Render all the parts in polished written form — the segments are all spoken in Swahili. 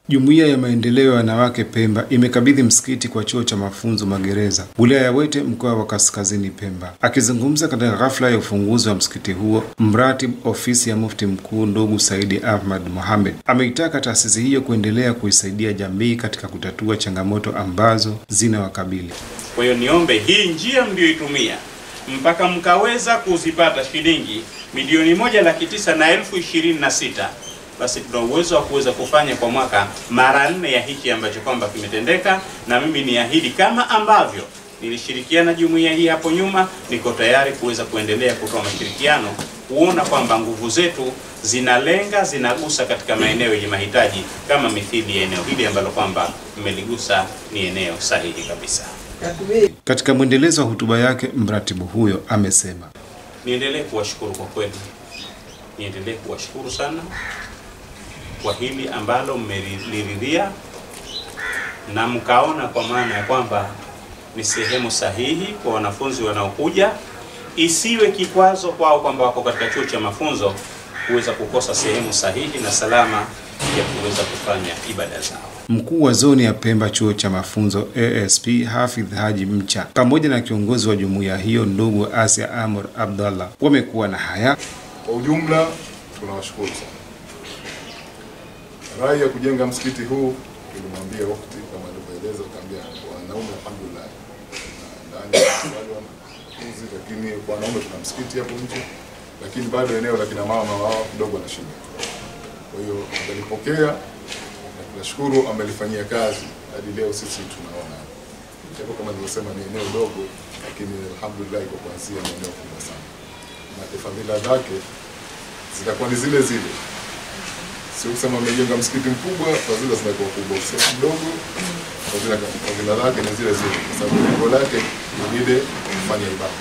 Jumuiya ya maendeleo ya wanawake Pemba imekabidhi msikiti kwa chuo cha mafunzo magereza wilaya ya Wete mkoa wa Kaskazini Pemba. Akizungumza katika ghafla ya ufunguzi wa msikiti huo, mratibu ofisi ya Mufti Mkuu ndugu Saidi Ahmad Mohamed ameitaka taasisi hiyo kuendelea kuisaidia jamii katika kutatua changamoto ambazo zinawakabili. Kwa hiyo niombe hii njia mlioitumia mpaka mkaweza kuzipata shilingi milioni 1,09,026, basi tuna uwezo wa kuweza kufanya kwa mwaka mara 4 ya hiki ambacho kwamba kimetendeka. Na mimi niahidi kama ambavyo nilishirikiana jumuiya hii hapo nyuma, niko tayari kuweza kuendelea kutoa mashirikiano kuona kwamba nguvu zetu zinagusa katika maeneo yenye mahitaji, kama mithili ya eneo hili ambalo kwamba mmeligusa ni eneo sahihi kabisa. Katika mwendelezo wa hotuba yake, mratibu huyo amesema, niendelee kuwashukuru kwa kweli, niendelee kuwashukuru sana kwa hili ambalo mmeliridhia na mkaona kwa maana ya kwamba ni sehemu sahihi kwa wanafunzi wanaokuja, isiwe kikwazo kwao kwamba wako katika chuo cha mafunzo kuweza kukosa sehemu sahihi na salama ya kuweza kufanya ibada zao. Mkuu wa zoni ya Pemba chuo cha mafunzo ASP Hafidh Haji Mcha pamoja na kiongozi wa jumuiya hiyo ndugu Asia Amor Abdallah wamekuwa na haya. Kwa ujumla tunawashukuru sana. Rai ya kujenga msikiti huu tulimwambia wakati kama alivyoeleza, kaambia wanaume alhamdulillah ndani bado wanafunzi, lakini kwa wanaume tuna msikiti hapo nje, lakini bado eneo la kina mama wao kidogo na shida. Kwa hiyo alipokea na tunashukuru, amelifanyia kazi hadi leo sisi tunaona. Japo kama nilivyosema ni eneo dogo, lakini alhamdulillah iko kuanzia eneo kubwa sana. Na fadhila zake zitakuwa ni zile zile. Sio kusema amejenga msikiti mkubwa, fadhila zinakuwa kubwa, sio mdogo, fadhila zake ni zile zile, kwa sababu lengo lake ni ile kufanya ibada.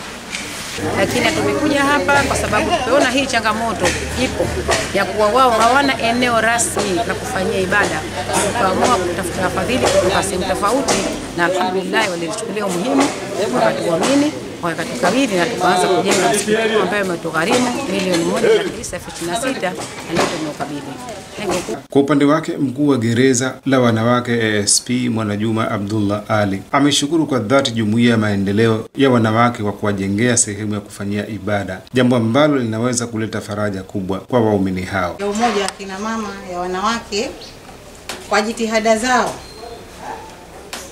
Lakini tumekuja hapa kwa sababu tumeona hii changamoto ipo ya kuwa wao hawana eneo rasmi la kufanyia ibada. Tukaamua kutafuta fadhili kutoka sehemu tofauti, na alhamdulillah walichukulia umuhimu, wakatuamini, wakatukabidhi na tukaanza kujenga msikiti ambao umetugharimu milioni 1,926 na leo tumeukabidhi. Kwa upande wake, mkuu wa gereza la wanawake ASP Mwanajuma Abdullah Ali ameshukuru kwa dhati jumuiya ya maendeleo ya wanawake kwa kuwajengea sehemu ya kufanyia ibada, jambo ambalo linaweza kuleta faraja kubwa kwa waumini hao. Umoja wa kina mama ya wanawake kwa jitihada zao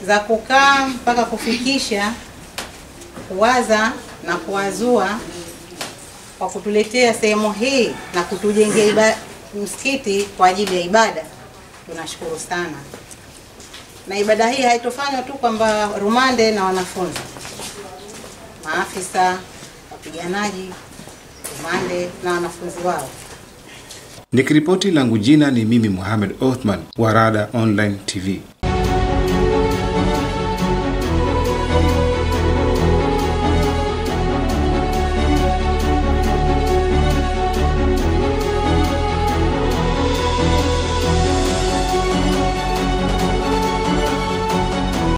za kukaa mpaka kufikisha kuwaza na kuwazua kwa kutuletea sehemu hii na kutujengea msikiti kwa ajili ya ibada, tunashukuru sana. Na ibada hii haitofanywa tu kwamba rumande na wanafunzi, maafisa, wapiganaji, rumande na wanafunzi wao. Nikiripoti langu jina ni mimi Mohamed Othman wa Rada Online TV.